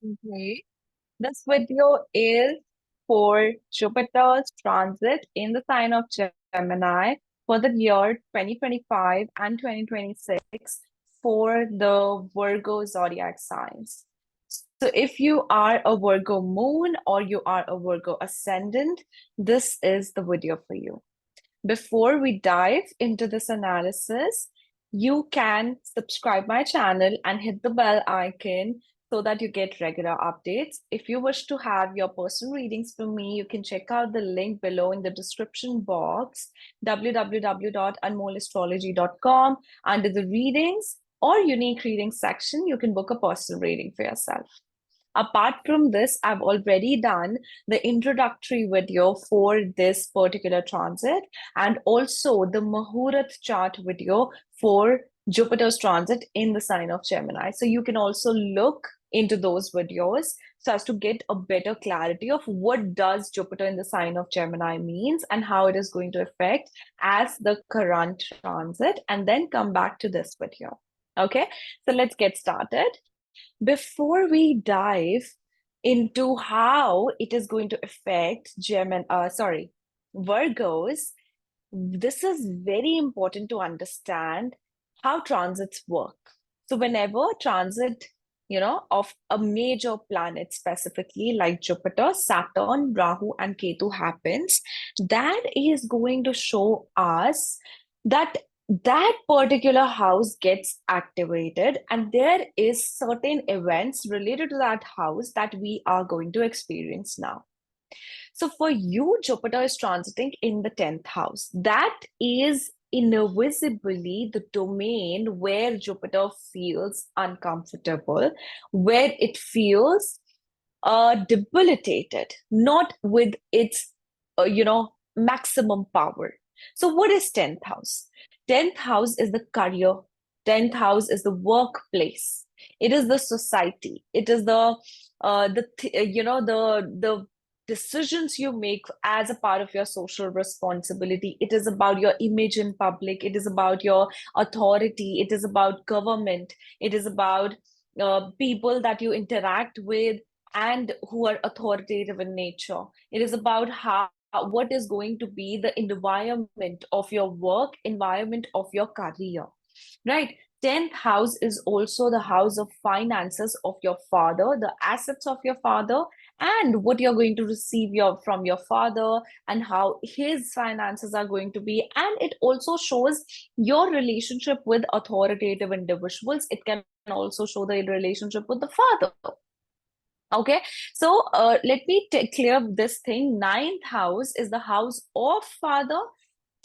Okay. This video is for Jupiter's transit in the sign of Gemini for the year 2025 and 2026 for the Virgo zodiac signs. So if you are a Virgo moon or you are a Virgo ascendant, this is the video for you. Before we dive into this analysis, you can subscribe my channel and hit the bell icon so that you get regular updates. If you wish to have your personal readings from me, you can check out the link below in the description box, www.anmollastrology.com. Under the readings or unique readings section, you can book a personal reading for yourself. Apart from this, I've already done the introductory video for this particular transit and also the Muhurat chart video for Jupiter's transit in the sign of Gemini. So you can also look into those videos so as to get a better clarity of what does Jupiter in the sign of Gemini means and how it is going to affect as the current transit, and then come back to this video. Okay, so let's get started. Before we dive into how it is going to affect Virgos, this is very important to understand how transits work. So whenever transit, of a major planet specifically like Jupiter, Saturn, Rahu, and Ketu happens, that is going to show us that that particular house gets activated and there is certain events related to that house that we are going to experience now. So for you, Jupiter is transiting in the 10th house. That is inevitably the domain where Jupiter feels uncomfortable, where it feels debilitated, not with its, maximum power. So what is 10th house? 10th house is the career. 10th house is the workplace. It is the society. It is the decisions you make as a part of your social responsibility. It is about your image in public. It is about your authority. It is about government. It is about people that you interact with and who are authoritative in nature. It is about what is going to be the environment of your work, environment of your career, right? 10th house is also the house of finances of your father, the assets of your father, and what you're going to receive from your father and how his finances are going to be. And it also shows your relationship with authoritative individuals. It can also show the relationship with the father. Okay, so let me clear this thing. 9th house is the house of father.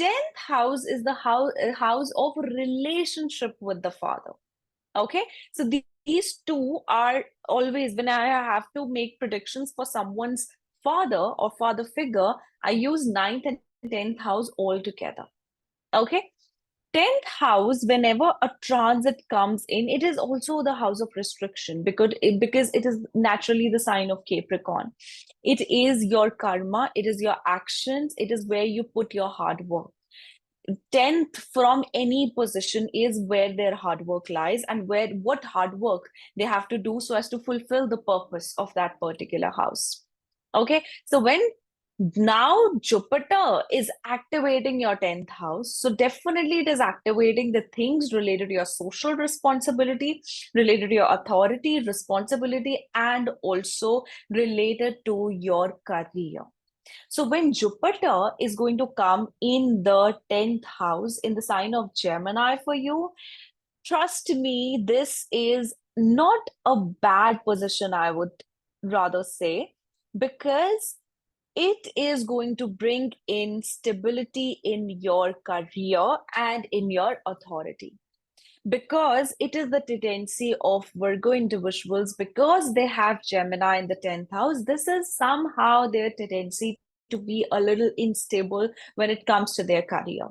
10th house is the house of relationship with the father. Okay, so these two are always, when I have to make predictions for someone's father or father figure, I use 9th and 10th house all together. Okay, 10th house, whenever a transit comes in, it is also the house of restriction because it is naturally the sign of Capricorn. It is your karma, it is your actions, it is where you put your hard work. 10th from any position is where their hard work lies and what hard work they have to do so as to fulfill the purpose of that particular house. Okay, so when now Jupiter is activating your 10th house, so definitely it is activating the things related to your social responsibility, related to your authority, responsibility, and also related to your career. So when Jupiter is going to come in the 10th house in the sign of Gemini for you, trust me, this is not a bad position, I would rather say, because it is going to bring in stability in your career and in your authority. Because it is the tendency of Virgo individuals, because they have Gemini in the 10th house, this is somehow their tendency to be a little unstable when it comes to their career.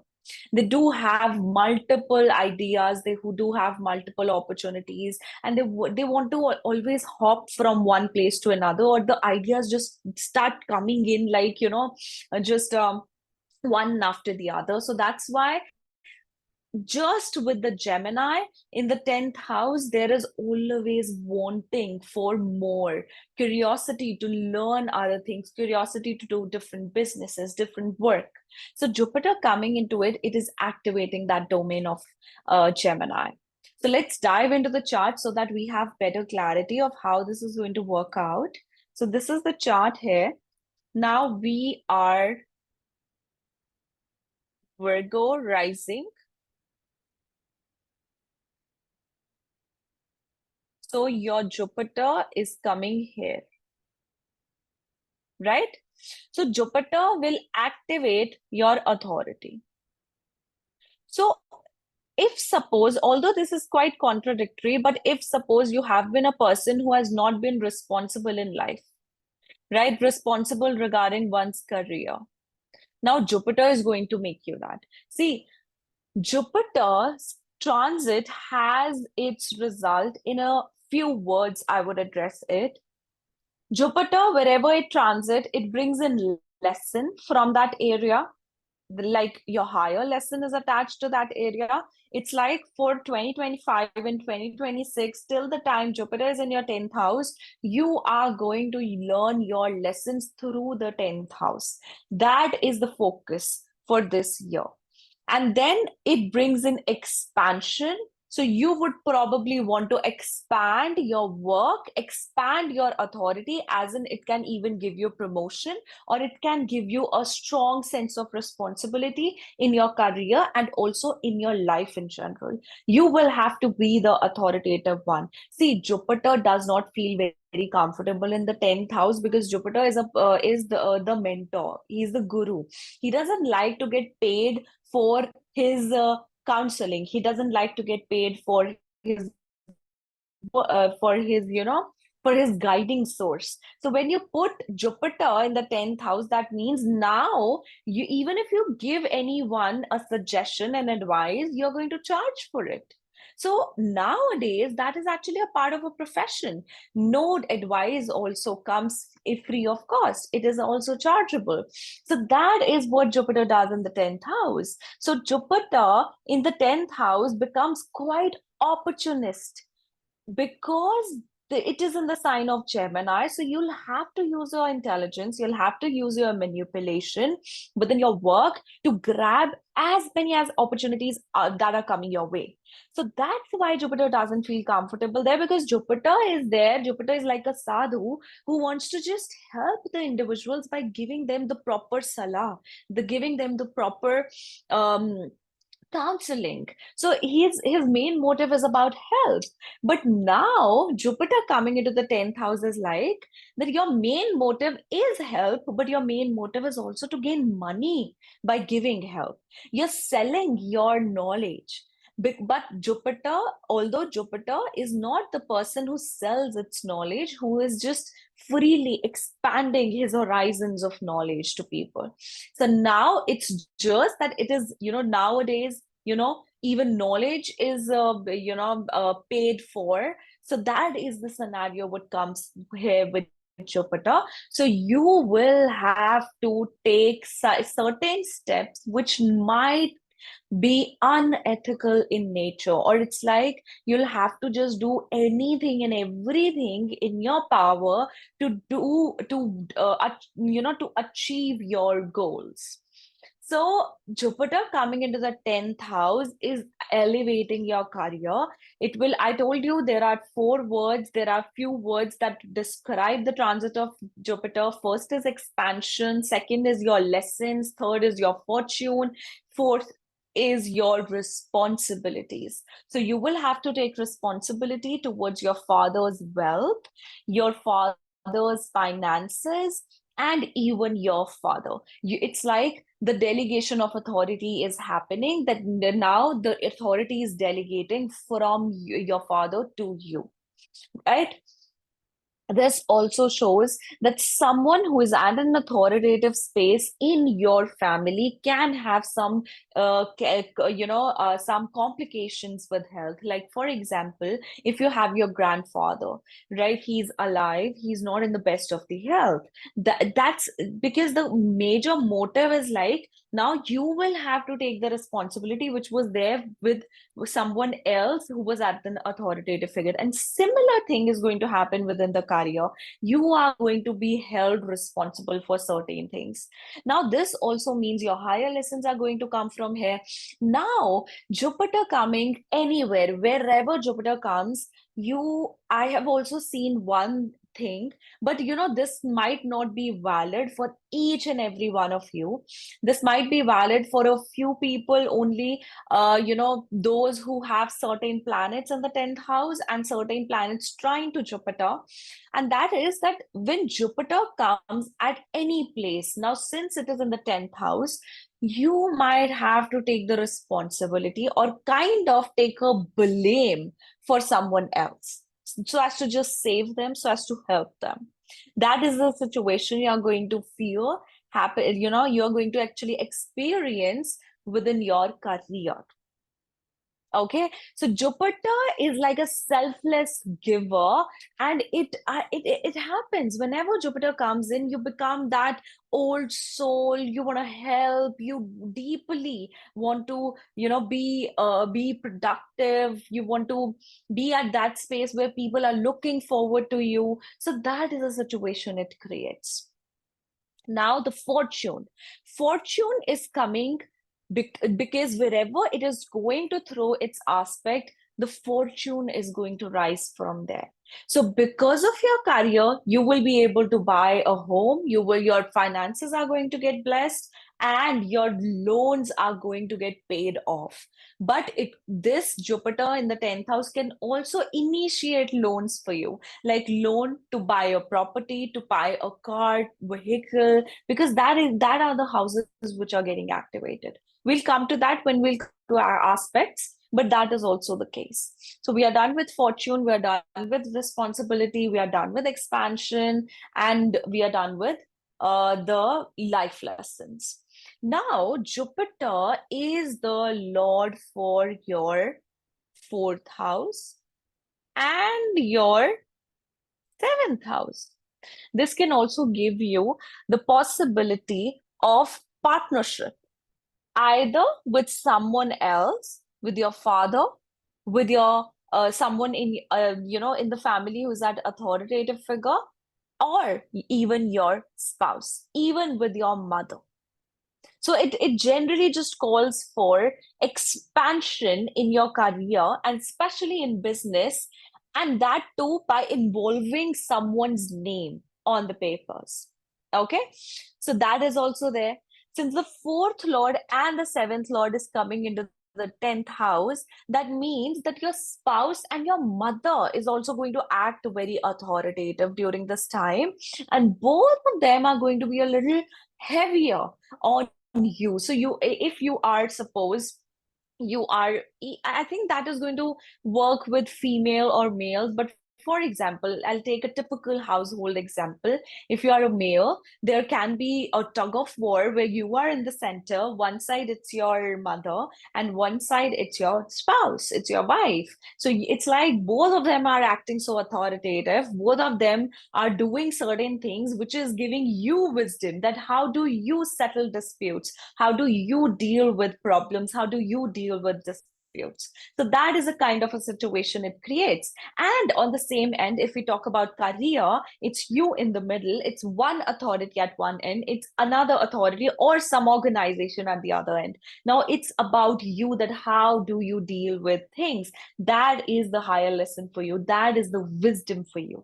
They do have multiple ideas, they who do have multiple opportunities, and they want to always hop from one place to another, or the ideas just start coming in like just one after the other. So that's why Just with the Gemini in the 10th house, there is always wanting for more, curiosity to learn other things, curiosity to do different businesses, different work. So Jupiter coming into it, it is activating that domain of Gemini. So let's dive into the chart so that we have better clarity of how this is going to work out. So this is the chart here. Now we are Virgo rising. So your Jupiter is coming here, right? So Jupiter will activate your authority. So if suppose, although this is quite contradictory, but if suppose you have been a person who has not been responsible in life, right? Responsible regarding one's career. Now Jupiter is going to make you that. See, Jupiter's transit has its result in a few words. I would address it. Jupiter, wherever it transit, it brings in lesson from that area. Like your higher lesson is attached to that area. It's like for 2025 and 2026, till the time Jupiter is in your 10th house, you are going to learn your lessons through the 10th house. That is the focus for this year. And then it brings in expansion. So you would probably want to expand your work, expand your authority, as in it can even give you promotion, or it can give you a strong sense of responsibility in your career and also in your life in general. You will have to be the authoritative one. See, Jupiter does not feel very comfortable in the 10th house because Jupiter is the mentor. He's the guru. He doesn't like to get paid for his counseling. He doesn't like to get paid his for his for his guiding source. So when you put Jupiter in the 10th house, that means now you, even if you give anyone a suggestion and advice, you're going to charge for it. So nowadays that is actually a part of a profession. No advice also comes free of cost. It is also chargeable. So that is what Jupiter does in the 10th house. So Jupiter in the 10th house becomes quite opportunist because it is in the sign of Gemini. So you'll have to use your intelligence, you'll have to use your manipulation within your work to grab as many as opportunities that are coming your way. So that's why Jupiter doesn't feel comfortable there, because Jupiter is there. Jupiter is like a sadhu who wants to just help the individuals by giving them the proper salah, the giving them the proper counseling. So his main motive is about help. But now Jupiter coming into the 10th house is like that your main motive is help, but your main motive is also to gain money by giving help. You're selling your knowledge. But Jupiter, although Jupiter is not the person who sells its knowledge, who is just freely expanding his horizons of knowledge to people. So now it's just that it is, nowadays, even knowledge is, paid for. So that is the scenario what comes here with Jupiter. So you will have to take certain steps which might be unethical in nature, or it's like you'll have to just do anything and everything in your power to to achieve your goals. So Jupiter coming into the 10th house is elevating your career. It will, I told you there are four words, there are few words that describe the transit of Jupiter. First is expansion, second is your lessons, third is your fortune, fourth is your responsibilities. So you will have to take responsibility towards your father's wealth, your father's finances, and even your father. It's like the delegation of authority is happening, that now the authority is delegating from your father to you, right? This also shows that someone who is at an authoritative space in your family can have some some complications with health. Like for example, if you have your grandfather, right, he's alive, he's not in the best of the health. That's because the major motive is like, now you will have to take the responsibility which was there with someone else who was at an authoritative figure. And similar thing is going to happen within the career. You are going to be held responsible for certain things. Now, this also means your higher lessons are going to come from here. Now, Jupiter coming anywhere, wherever Jupiter comes, I have also seen one thing, but this might not be valid for each and every one of you. This might be valid for a few people only, those who have certain planets in the 10th house and certain planets trying to Jupiter. And that is that when Jupiter comes at any place, now since it is in the 10th house, you might have to take the responsibility or kind of take a blame for someone else, so as to just save them, so as to help them. That is the situation you are going to feel happen, you're going to actually experience within your career. Okay, so Jupiter is like a selfless giver, and it happens whenever Jupiter comes in. You become that old soul. You want to help. You deeply want to, be productive. You want to be at that space where people are looking forward to you. So that is a situation it creates. Now the fortune is coming because wherever it is going to throw its aspect, the fortune is going to rise from there. So because of your career, you will be able to buy a home, your finances are going to get blessed, and your loans are going to get paid off. But this Jupiter in the 10th house can also initiate loans for you, like loan to buy a property, to buy a car, vehicle, because that are the houses which are getting activated. We'll come to that when we'll come to our aspects, but that is also the case. So we are done with fortune, we are done with responsibility, we are done with expansion, and we are done with the life lessons. Now, Jupiter is the Lord for your fourth house and your seventh house. This can also give you the possibility of partnership, either with someone else, with your father, with your someone in the family who's that authoritative figure, or even your spouse, even with your mother. So it generally just calls for expansion in your career and especially in business, and that too by involving someone's name on the papers. Okay, so that is also there. Since the fourth lord and the seventh lord is coming into the 10th house, that means that your spouse and your mother is also going to act very authoritative during this time, and both of them are going to be a little heavier on you. So if you are, suppose you are, I think that is going to work with female or males, but for example, I'll take a typical household example. If you are a male, there can be a tug of war where you are in the center. One side it's your mother, and one side it's your spouse, it's your wife. So it's like both of them are acting so authoritative, both of them are doing certain things which is giving you wisdom, that how do you settle disputes, how do you deal with problems, how do you deal with disputes. So that is a kind of a situation it creates. And on the same end, if we talk about career, it's you in the middle, it's one authority at one end, it's another authority or some organization at the other end. Now it's about you, that how do you deal with things. That is the higher lesson for you, that is the wisdom for you.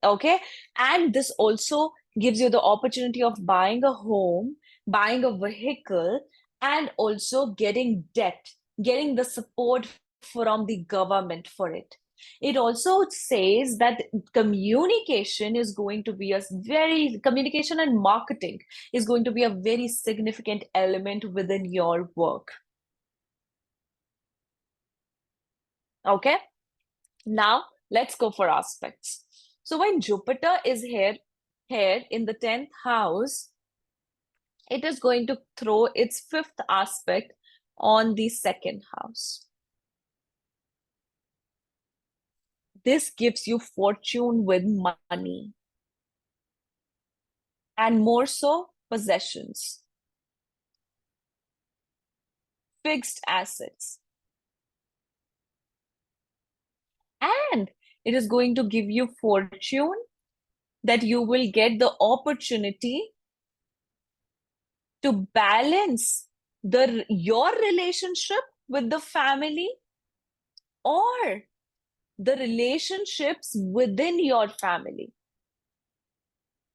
Okay, and this also gives you the opportunity of buying a home, buying a vehicle, and also getting debt, getting the support from the government for it. It also says that communication is going to be communication and marketing is going to be a very significant element within your work. Okay, now let's go for aspects. So when Jupiter is here in the 10th house, it is going to throw its fifth aspect on the second house. This gives you fortune with money, and more so possessions, fixed assets. And it is going to give you fortune that you will get the opportunity to balance your relationship with the family or the relationships within your family.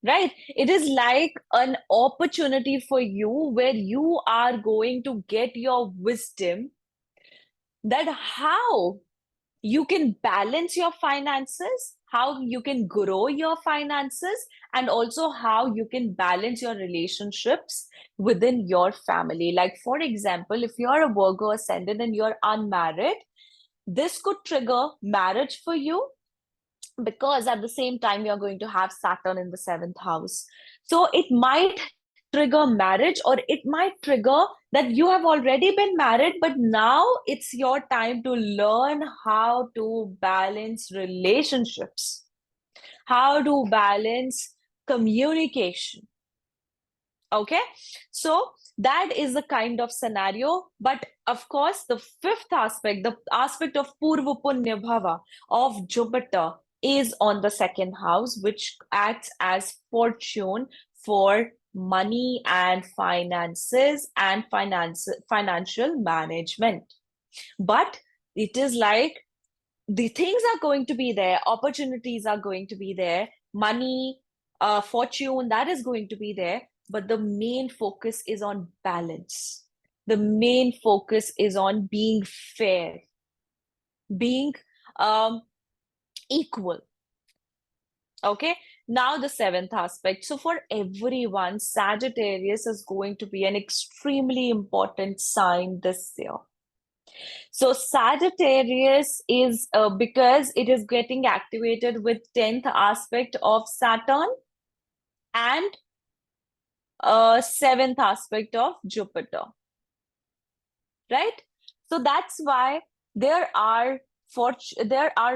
Right? It is like an opportunity for you where you are going to get your wisdom that how you can balance your finances, how you can grow your finances, and also how you can balance your relationships within your family. Like, for example, if you're a Virgo ascendant and you're unmarried, this could trigger marriage for you, because at the same time you're going to have Saturn in the 7th house. So it might trigger marriage, or it might trigger that you have already been married, but now it's your time to learn how to balance relationships, how to balance communication. Okay, so that is the kind of scenario. But of course, the fifth aspect, the aspect of Purva Punya Bhava of Jupiter, is on the second house, which acts as fortune for money and finances and financial management. But it is like the things are going to be there, opportunities are going to be there, money, fortune, that is going to be there. But the main focus is on balance. The main focus is on being fair, being equal. Okay, now the seventh aspect. So for everyone, Sagittarius is going to be an extremely important sign this year. So Sagittarius is because it is getting activated with 10th aspect of Saturn and 7th aspect of Jupiter, right? So that's why there are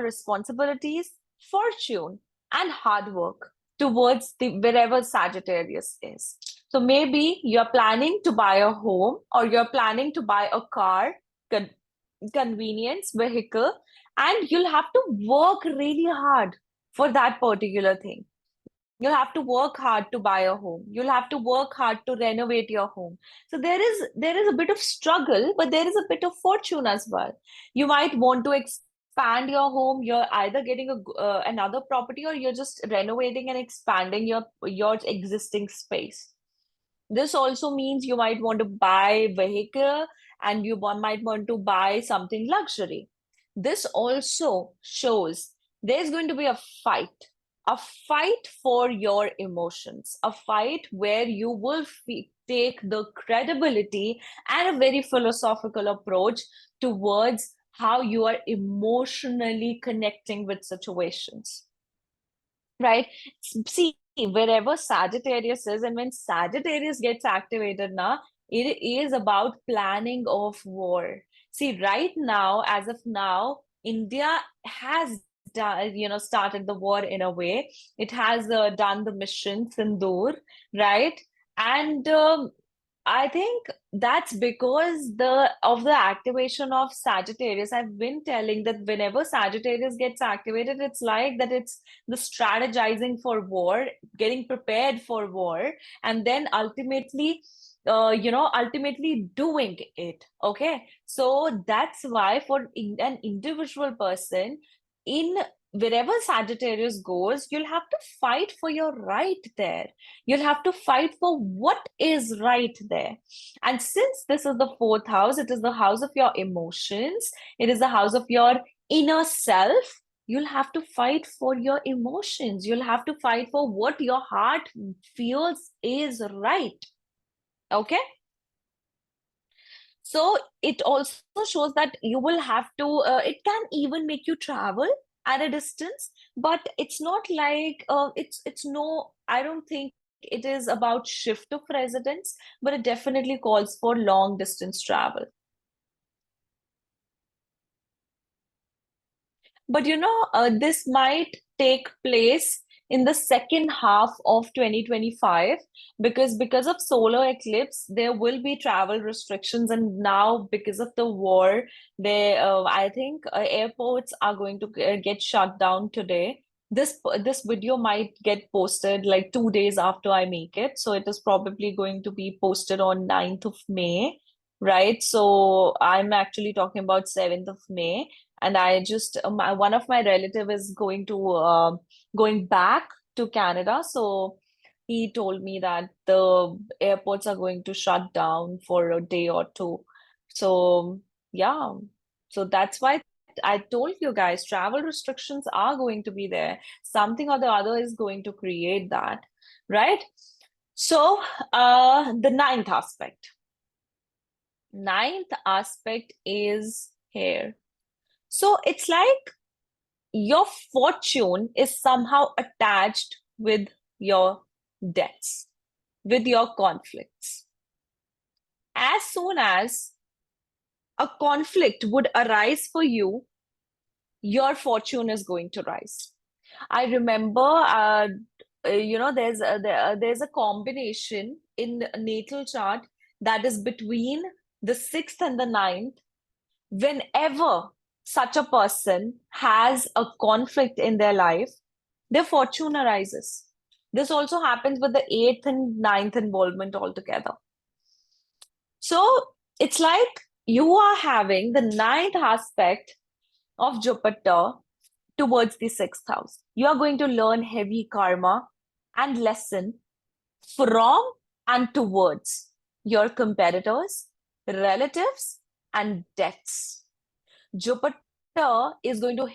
responsibilities, fortune, and hard work towards the wherever Sagittarius is. So maybe you're planning to buy a home, or you're planning to buy a car, convenience vehicle, and you'll have to work really hard for that particular thing. You'll have to work hard to buy a home. You'll have to work hard to renovate your home. So there is a bit of struggle, but there is a bit of fortune as well. You might want to expand your home. You're either getting another property, or you're just renovating and expanding your existing space. This also means you might want to buy vehicle, and you might want to buy something luxury. This also shows there's going to be a fight for your emotions, a fight where you will take the credibility and a very philosophical approach towards how you are emotionally connecting with situations, right? See, wherever Sagittarius is, and when Sagittarius gets activated now, it is about planning of war. See, right now, as of now, India has started the war in a way. It has done the mission Sindoor, right? And I think that's because of the activation of Sagittarius. I've been telling that whenever Sagittarius gets activated, it's like that it's the strategizing for war, getting prepared for war, and then ultimately doing it. Okay, so that's why for an individual person, in wherever Sagittarius goes, you'll have to fight for your right there. You'll have to fight for what is right there. And since this is the fourth house, it is the house of your emotions, it is the house of your inner self. You'll have to fight for your emotions. You'll have to fight for what your heart feels is right. Okay? So it also shows that you will have to, it can even make you travel at a distance, but it's not like it's no, I don't think it is about shift of residence, but it definitely calls for long distance travel. But this might take place in the second half of 2025, because of solar eclipse there will be travel restrictions, and now because of the war, I think airports are going to get shut down today. This video might get posted like 2 days after I make it, so it is probably going to be posted on 9th of May, right? So I'm actually talking about 7th of May, and I just one of my relative is going back to Canada, so he told me that the airports are going to shut down for a day or two. So yeah, so that's why I told you guys travel restrictions are going to be there. Something or the other is going to create that, right? So the ninth aspect. Ninth aspect is here. So it's like your fortune is somehow attached with your debts, with your conflicts. As soon as a conflict would arise for you, your fortune is going to rise. I remember, there's a combination in the natal chart that is between the sixth and the ninth. Whenever such a person has a conflict in their life, their fortune arises. This also happens with the eighth and ninth involvement altogether. So it's like you are having the ninth aspect of Jupiter towards the sixth house. You are going to learn heavy karma and lesson from and towards your competitors, relatives, and debts. Jupiter is going to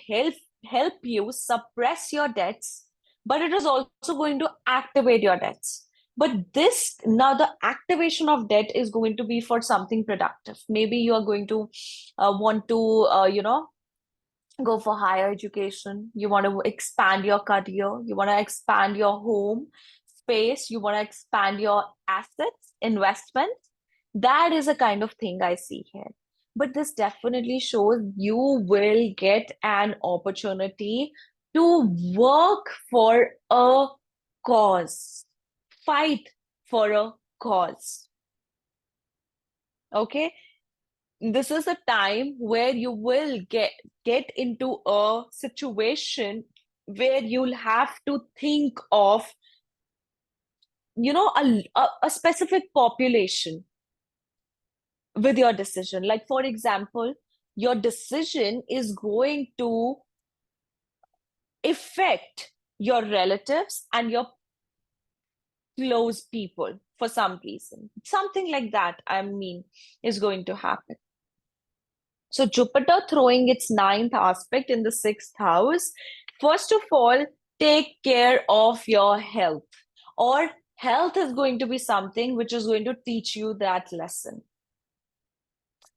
help you suppress your debts, but it is also going to activate your debts. But this now the activation of debt is going to be for something productive. Maybe you are going to want to go for higher education. You want to expand your career. You want to expand your home space. You want to expand your assets, investments. That is a kind of thing I see here. But this definitely shows you will get an opportunity to work for a cause, fight for a cause. Okay, this is a time where you will get into a situation where you'll have to think of a specific population with your decision. Like for example, your decision is going to affect your relatives and your close people for some reason. Something like that, I mean, is going to happen. So Jupiter throwing its ninth aspect in the sixth house. First of all, take care of your health, or health is going to be something which is going to teach you that lesson.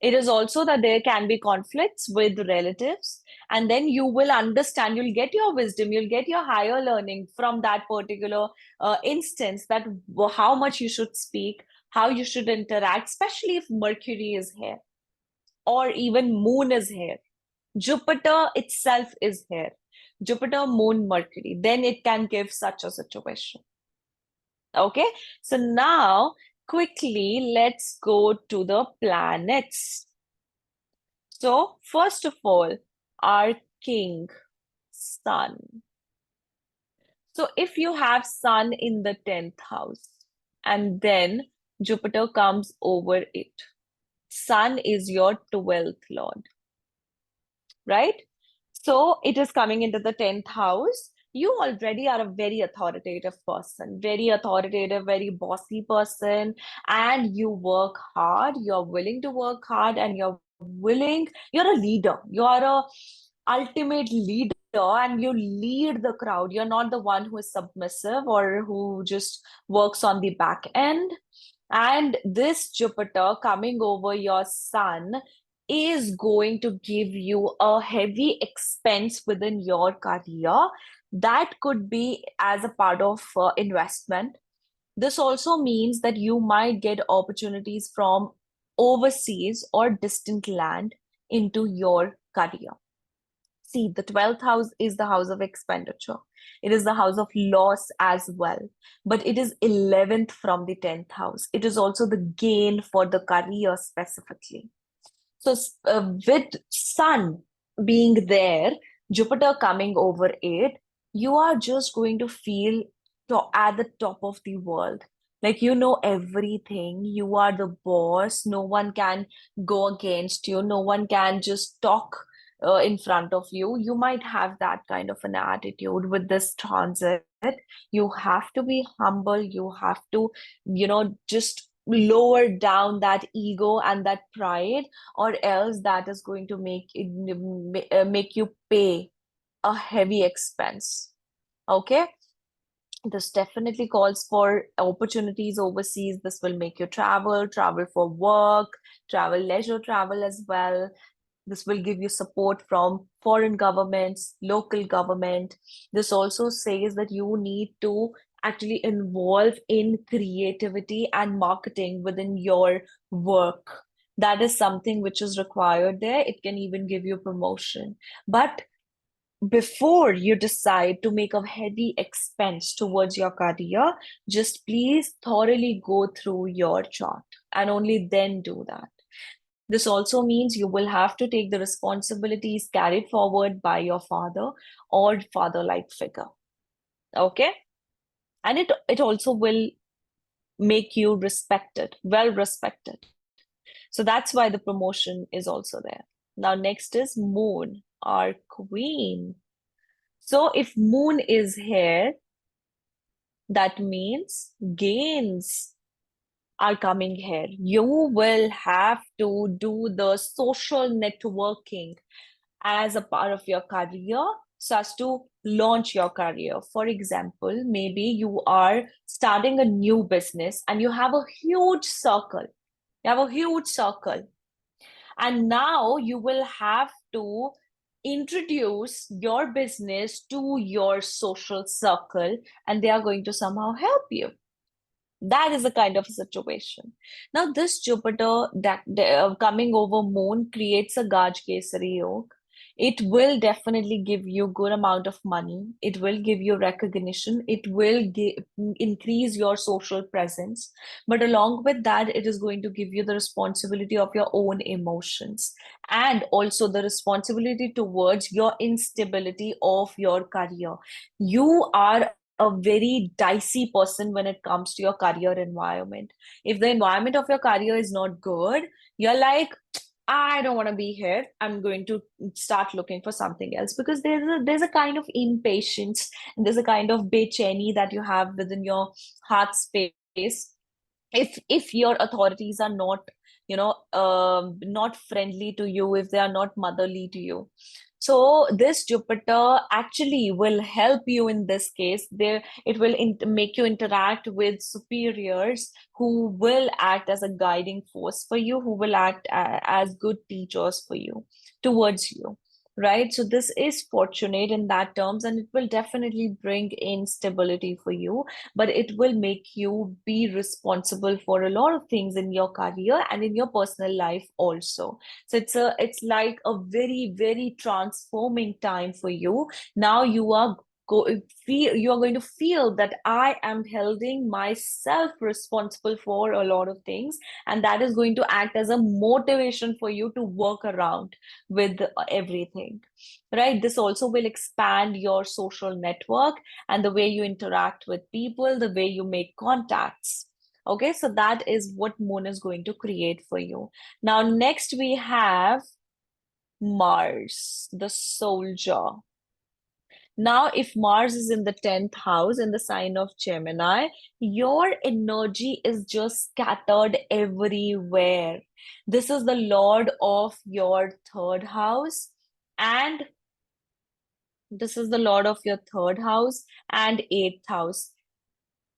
It is also that there can be conflicts with relatives, and then you will understand, you'll get your wisdom, you'll get your higher learning from that particular instance, that how much you should speak, how you should interact, especially if Mercury is here or even Moon is here. Jupiter itself is here. Jupiter, Moon, Mercury. Then it can give such a situation. Okay, so now quickly let's go to the planets. So, first of all, our king, Sun. So, if you have Sun in the 10th house and then Jupiter comes over it, Sun is your 12th lord, right? So it is coming into the 10th house. You already are a very authoritative person, very authoritative, very bossy person, and you work hard. You're willing to work hard, and you're a leader. You're a ultimate leader, and you lead the crowd. You're not the one who is submissive or who just works on the back end. And this Jupiter coming over your Sun is going to give you a heavy expense within your career. That could be as a part of investment. This also means that you might get opportunities from overseas or distant land into your career. See, the 12th house is the house of expenditure. It is the house of loss as well. But it is 11th from the 10th house. It is also the gain for the career specifically. So, with Sun being there, Jupiter coming over it, you are just going to feel at the top of the world. Like you know everything, you are the boss, no one can go against you, no one can just talk in front of you. You might have that kind of an attitude with this transit. You have to be humble, you have to, just lower down that ego and that pride, or else that is going to make you pay a heavy expense. Okay, this definitely calls for opportunities overseas. This will make you travel for work, travel, leisure travel as well. This will give you support from foreign governments, local government. This also says that you need to actually involve in creativity and marketing within your work. That is something which is required there. It can even give you promotion. But before you decide to make a heavy expense towards your career, just please thoroughly go through your chart and only then do that. This also means you will have to take the responsibilities carried forward by your father or father-like figure. Okay? And it also will make you respected, well respected. So that's why the promotion is also there. Now, next is Moon, our queen. So if Moon is here, that means gains are coming here. You will have to do the social networking as a part of your career so as to launch your career. For example, maybe you are starting a new business and you have a huge circle. You have a huge circle. And now you will have to introduce your business to your social circle, and they are going to somehow help you. That is a kind of a situation. Now, this Jupiter coming over Moon creates a Gaj Kesari yoga. It will definitely give you good amount of money. It will give you recognition. It will increase your social presence. But along with that, it is going to give you the responsibility of your own emotions and also the responsibility towards your instability of your career. You are a very dicey person when it comes to your career environment. If the environment of your career is not good, you're like, I don't want to be here. I'm going to start looking for something else, because there's a kind of impatience and there's a kind of becheni that you have within your heart space. If your authorities are not, not friendly to you, if they are not motherly to you, so this Jupiter actually will help you in this case. There, it will make you interact with superiors who will act as a guiding force for you, who will act as good teachers for you, towards you, right? So this is fortunate in that terms, and it will definitely bring in stability for you, but it will make you be responsible for a lot of things in your career and in your personal life also. So it's like a very, very transforming time for you. Now you are going to feel that I am holding myself responsible for a lot of things, and that is going to act as a motivation for you to work around with everything, right? This also will expand your social network and the way you interact with people, the way you make contacts. Okay, so that is what Moon is going to create for you. Now, next we have Mars, the soldier. Now, if Mars is in the 10th house in the sign of Gemini, your energy is just scattered everywhere. This is the Lord of your third house, and this is the Lord of your third house and eighth house.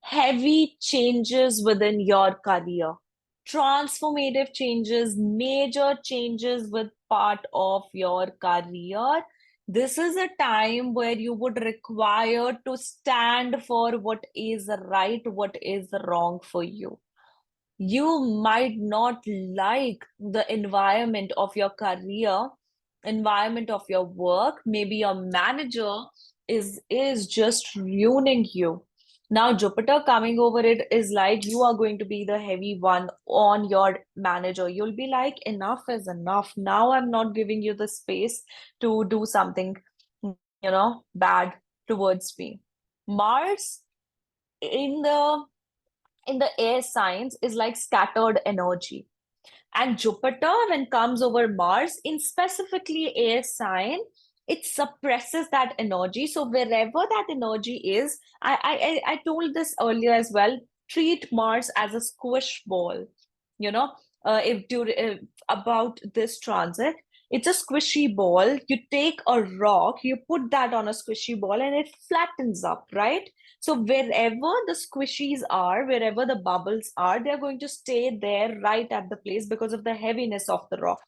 Heavy changes within your career. transformative changes, major changes with part of your career. This is a time where you would require to stand for what is right, what is wrong for you. You might not like the environment of your career, environment of your work. Maybe your manager is just ruining you. Now Jupiter coming over it is like you are going to be the heavy one on your manager. You'll be like, enough is enough. Now I'm not giving you the space to do something, bad towards me. Mars in the air signs is like scattered energy. And Jupiter, when comes over Mars, in specifically air sign, it suppresses that energy. So wherever that energy is, I told this earlier as well, treat Mars as a squish ball. You know, if about this transit, it's a squishy ball. You take a rock, you put that on a squishy ball, and it flattens up, right? So wherever the squishies are, wherever the bubbles are, they're going to stay there right at the place because of the heaviness of the rock.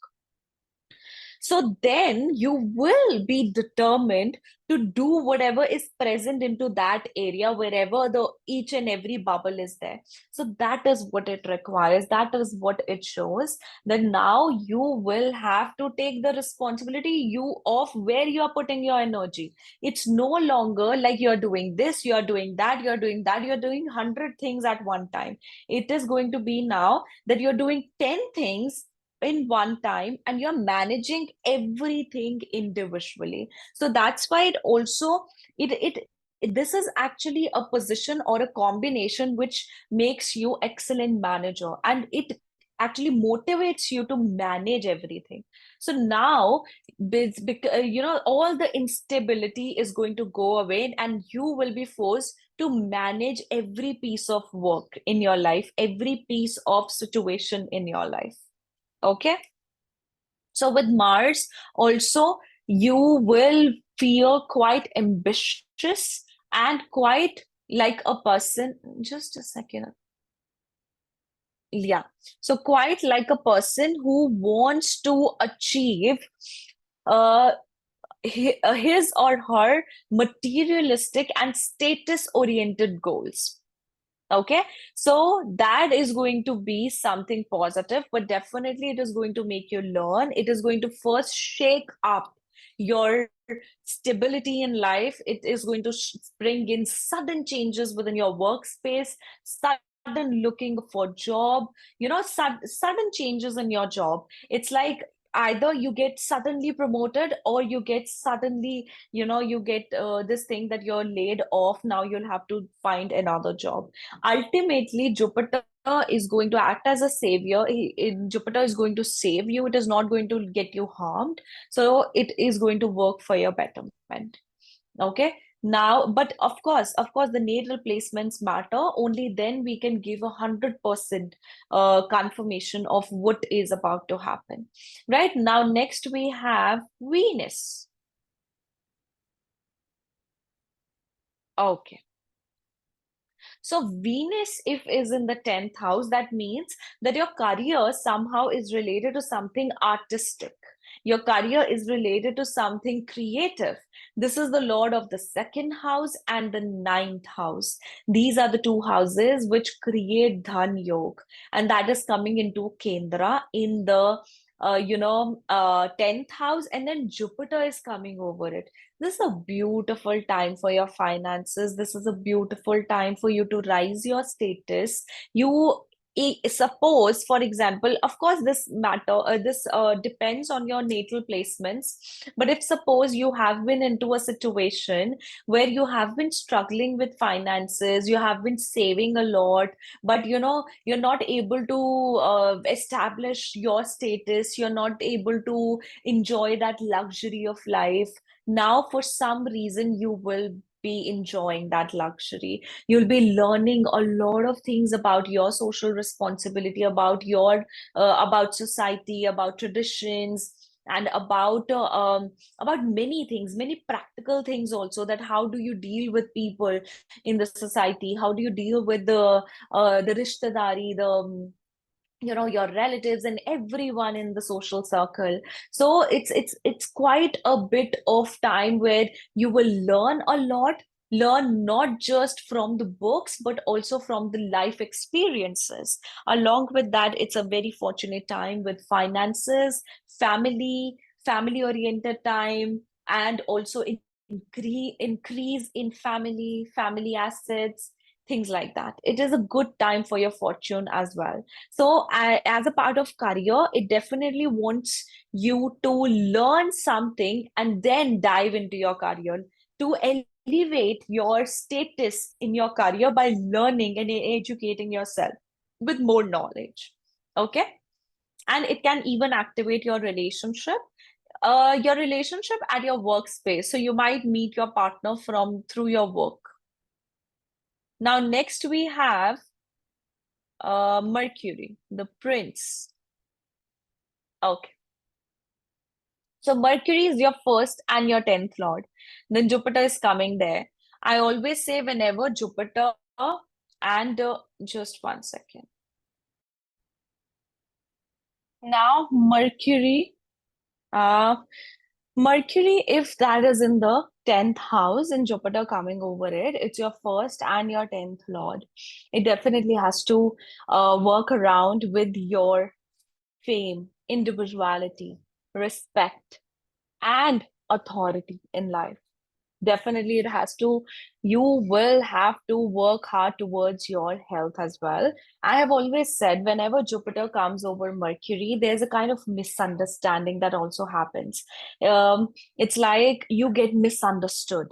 So then you will be determined to do whatever is present into that area wherever the each and every bubble is there. So that is what it requires. That is what it shows, that now you will have to take the responsibility you of where you are putting your energy. It's no longer like you're doing this, you're doing that, you're doing that, you're doing 100 things at one time. It is going to be now that you're doing 10 things in one time and you're managing everything individually. So that's why it also this is actually a position or a combination which makes you excellent manager, and it actually motivates you to manage everything. So now all the instability is going to go away and you will be forced to manage every piece of work in your life, every piece of situation in your life. Okay. So with Mars, also, you will feel quite ambitious and quite like a person. Just a second. Yeah. So quite like a person who wants to achieve uh, his or her materialistic and status oriented goals. Okay, so that is going to be something positive, but definitely it is going to make you learn. It is going to first shake up your stability in life. It is going to bring in sudden changes within your workspace, sudden looking for job, sudden changes in your job. It's like either you get suddenly promoted or you get suddenly, you get this thing that you're laid off. Now you'll have to find another job. Ultimately, Jupiter is going to act as a savior. Jupiter is going to save you. It is not going to get you harmed. So it is going to work for your betterment. Okay. Now, but of course, the natal placements matter. Only then we can give 100% confirmation of what is about to happen. Right now, next we have Venus. Okay. So Venus, if is in the 10th house, that means that your career somehow is related to something artistic. Your career is related to something creative. This is the Lord of the second house and the ninth house. These are the two houses which create Dhan Yog, and that is coming into Kendra in the 10th house, and then Jupiter is coming over it. This is a beautiful time for your finances. This is a beautiful time for you to rise your status. You suppose, for example, of course, this depends on your natal placements. But if suppose you have been into a situation where you have been struggling with finances, you have been saving a lot, but you're not able to establish your status, you're not able to enjoy that luxury of life. Now for some reason you will be enjoying that luxury. You'll be learning a lot of things about your social responsibility, about your about society, about traditions, and about many things, many practical things also, that how do you deal with people in the society, how do you deal with the rishtedari, your relatives and everyone in the social circle. So it's quite a bit of time where you will learn a lot, learn not just from the books but also from the life experiences. Along with that, it's a very fortunate time with finances, family oriented time, and also increase in family assets, things like that. It is a good time for your fortune as well. So, as a part of career, it definitely wants you to learn something and then dive into your career to elevate your status in your career by learning and educating yourself with more knowledge. Okay. And it can even activate your relationship at your workspace. So you might meet your partner from through your work. Now, next we have Mercury, the prince. Okay. So Mercury is your first and your 10th lord. Then Jupiter is coming there. I always say whenever Jupiter and just one second. Now uh, Mercury, if that is in the 10th house and Jupiter coming over it, it's your first and your 10th lord. It definitely has to work around with your fame, individuality, respect, and authority in life. Definitely, you will have to work hard towards your health as well. I have always said whenever Jupiter comes over Mercury, there's a kind of misunderstanding that also happens. It's like you get misunderstood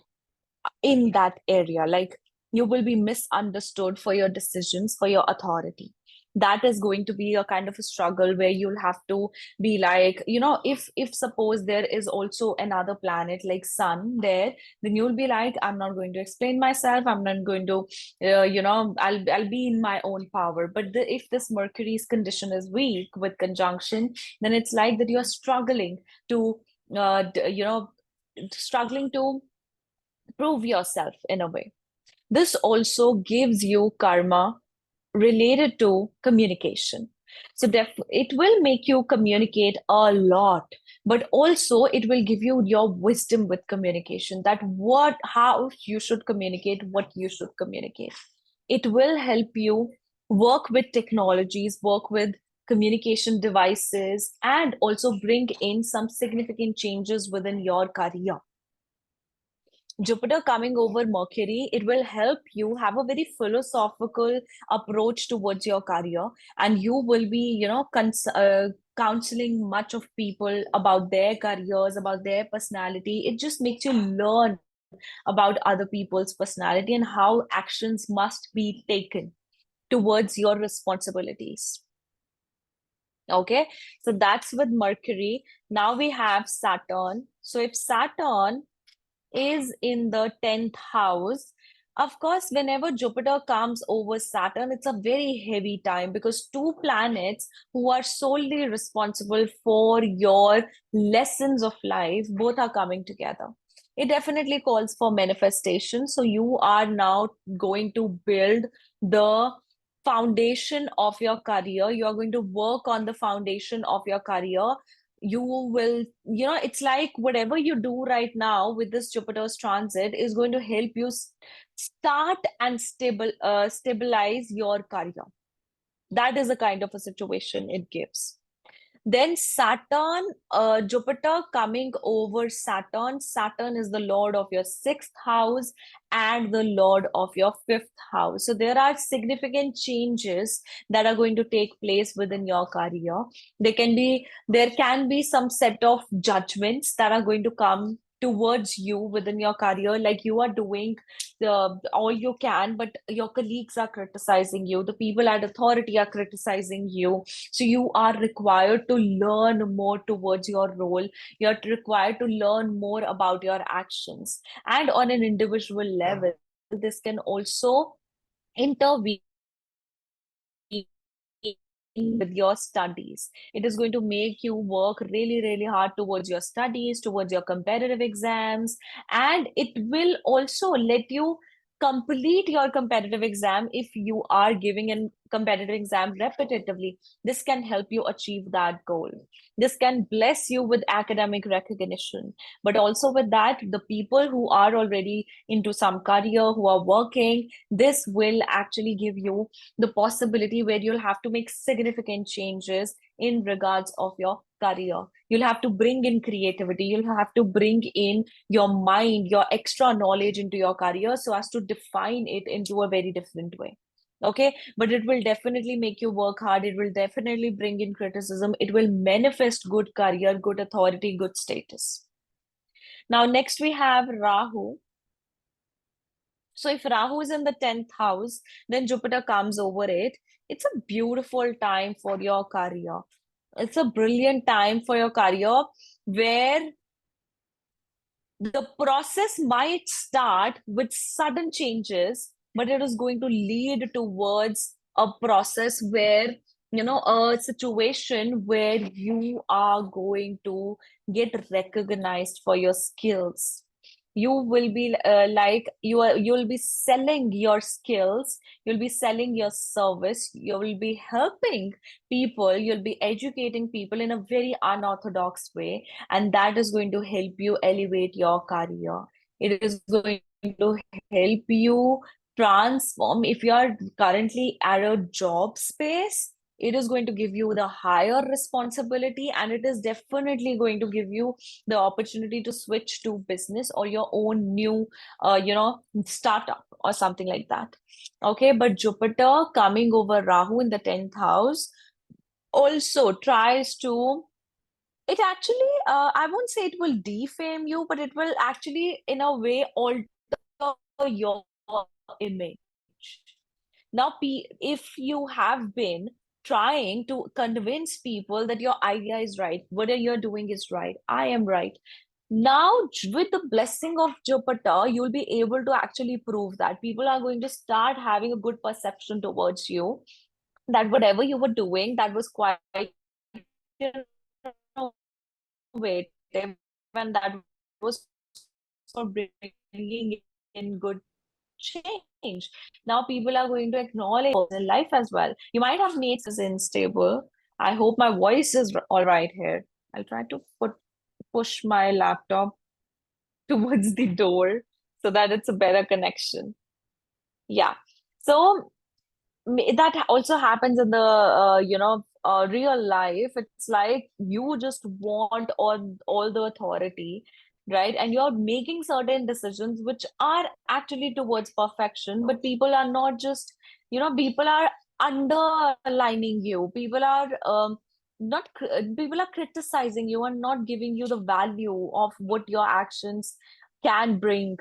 in that area. Like you will be misunderstood for your decisions, for your authority. That is going to be a kind of a struggle where you'll have to be like, if suppose there is also another planet like Sun there, then you'll be like, I'm not going to explain myself. I'm not going to, I'll be in my own power. But if this Mercury's condition is weak with conjunction, then it's like that you're to, struggling to prove yourself in a way. This also gives you karma related to communication. So it will make you communicate a lot, but also it will give you your wisdom with communication, that how you should communicate, what you should communicate. It will help you work with technologies, work with communication devices, and also bring in some significant changes within your career. Jupiter coming over Mercury, it will help you have a very philosophical approach towards your career, and you will be, counseling much of people about their careers, about their personality. It just makes you learn about other people's personality and how actions must be taken towards your responsibilities. Okay, so that's with Mercury. Now we have Saturn. So if Saturn is in the 10th house. Of course, whenever Jupiter comes over Saturn, it's a very heavy time because two planets who are solely responsible for your lessons of life, both are coming together. It definitely calls for manifestation. So you are now going to build the foundation of your career. You are going to work on the foundation of your career. You will, it's like whatever you do right now with this Jupiter's transit is going to help you start and stabilize your career. That is the kind of a situation it gives. Then Jupiter coming over Saturn. Saturn is the lord of your sixth house and the lord of your fifth house. So there are significant changes that are going to take place within your career. There can be some set of judgments that are going to come towards you within your career, like you are doing the all you can, but your colleagues are criticizing you, the people at authority are criticizing you. So you are required to learn more towards your role. You're required to learn more about your actions. And on an individual level, this can also intervene with your studies. It is going to make you work really, really hard towards your studies, towards your competitive exams, and it will also let you complete your competitive exam if you are giving an competitive exam repetitively. This can help you achieve that goal. This can bless you with academic recognition. But also with that, the people who are already into some career, who are working, this will actually give you the possibility where you'll have to make significant changes in regards of your career. You'll have to bring in creativity. You'll have to bring in your mind, your extra knowledge into your career so as to define it into a very different way. Okay, but it will definitely make you work hard. It will definitely bring in criticism. It will manifest good career, good authority, good status. Now, next we have Rahu. So if Rahu is in the 10th house, then Jupiter comes over it. It's a beautiful time for your career. It's a brilliant time for your career where the process might start with sudden changes, but it is going to lead towards a process where, a situation where you are going to get recognized for your skills. You will be you'll be selling your skills, you'll be selling your service, you will be helping people, you'll be educating people in a very unorthodox way, and that is going to help you elevate your career. It is going to help you transform. If you are currently at a job space, it is going to give you the higher responsibility, and it is definitely going to give you the opportunity to switch to business or your own new startup or something like that. Okay, but Jupiter coming over Rahu in the 10th house also tries to, it actually, I won't say it will defame you, but it will actually, in a way, alter your image. Now, if you have been trying to convince people that your idea is right, whatever you're doing is right, I am right. Now, with the blessing of Jupiter, you'll be able to actually prove that. People are going to start having a good perception towards you, that whatever you were doing, that was quite innovative, and that was for bringing in good change. Now people are going to acknowledge in life as well. You might have made this unstable. I hope my voice is all right here. I'll try to push my laptop towards the door so that it's a better connection. Yeah. So that also happens in the real life. It's like you just want all the authority, right? And you're making certain decisions which are actually towards perfection, but people are not just, people are underlining you. People are not people are criticizing you and not giving you the value of what your actions can bring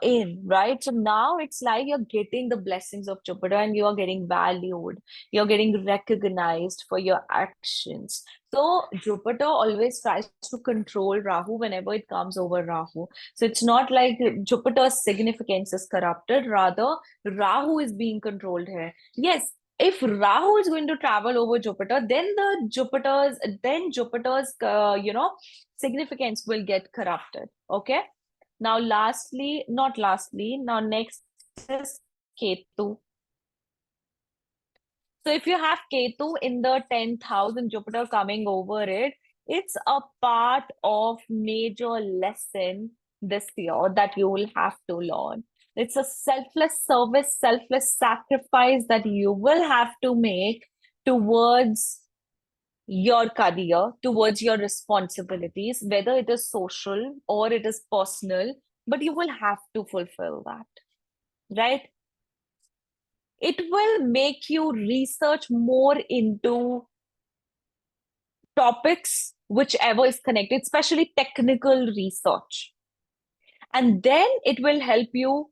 in, right? So now it's like you're getting the blessings of Jupiter and you are getting valued, you're getting recognized for your actions. So Jupiter always tries to control Rahu whenever it comes over Rahu. So it's not like Jupiter's significance is corrupted, rather, Rahu is being controlled here. Yes, if Rahu is going to travel over Jupiter, then Jupiter's significance will get corrupted. Okay. Now, not lastly, now next is Ketu. So if you have Ketu in the 10th house and Jupiter coming over it, it's a part of major lesson this year that you will have to learn. It's a selfless service, selfless sacrifice that you will have to make towards your career, towards your responsibilities, whether it is social or it is personal, but you will have to fulfill that, right? It will make you research more into topics, whichever is connected, especially technical research. And then it will help you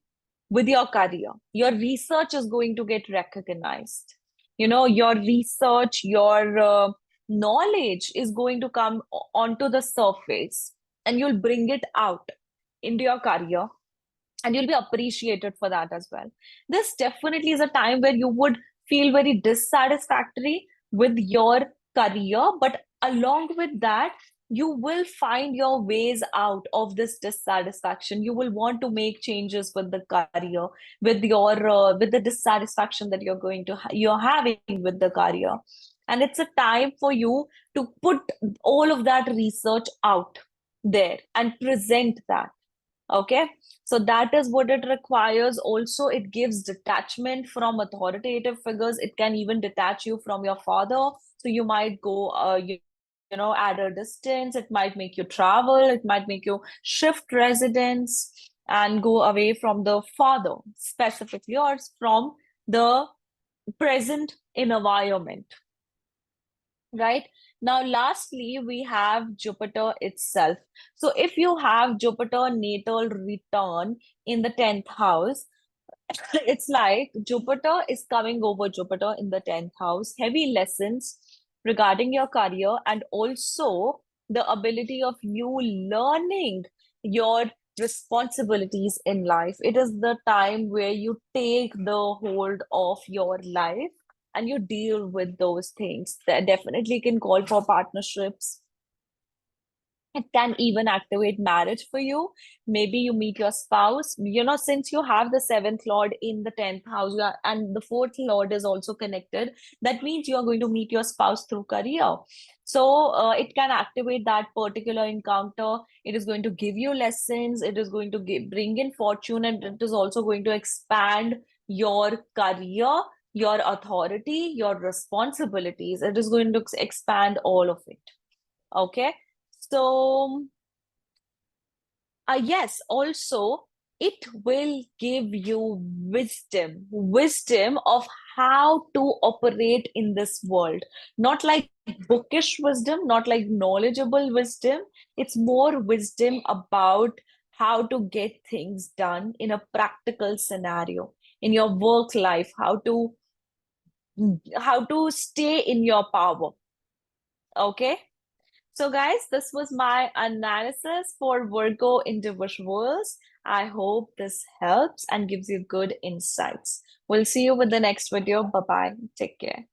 with your career. Your research is going to get recognized. Your research, your knowledge is going to come onto the surface, and you'll bring it out into your career, and you'll be appreciated for that as well. This definitely is a time where you would feel very dissatisfactory with your career, but along with that, you will find your ways out of this dissatisfaction. You will want to make changes with the career, with the dissatisfaction that you're having with the career. And it's a time for you to put all of that research out there and present that. Okay, so that is what it requires. Also, it gives detachment from authoritative figures. It can even detach you from your father. So you might go, at a distance. It might make you travel. It might make you shift residence and go away from the father, specifically, or from the present environment. Right? Now, lastly, we have Jupiter itself. So if you have Jupiter natal return in the 10th house, it's like Jupiter is coming over Jupiter in the 10th house, heavy lessons regarding your career, and also the ability of you learning your responsibilities in life. It is the time where you take the hold of your life and you deal with those things. That definitely can call for partnerships. It can even activate marriage for you. Maybe you meet your spouse. Since you have the seventh lord in the 10th house, and the fourth lord is also connected, that means you are going to meet your spouse through career. So it can activate that particular encounter. It is going to give you lessons. It is going to bring in fortune, and it is also going to expand your career, your authority, your responsibilities. It is going to expand all of it. Okay. So, yes, also it will give you wisdom of how to operate in this world. Not like bookish wisdom, not like knowledgeable wisdom. It's more wisdom about how to get things done in a practical scenario, in your work life, how to stay in your power. Okay. So, guys, this was my analysis for Virgo individuals. I hope this helps and gives you good insights. We'll see you with the next video. Bye bye. Take care.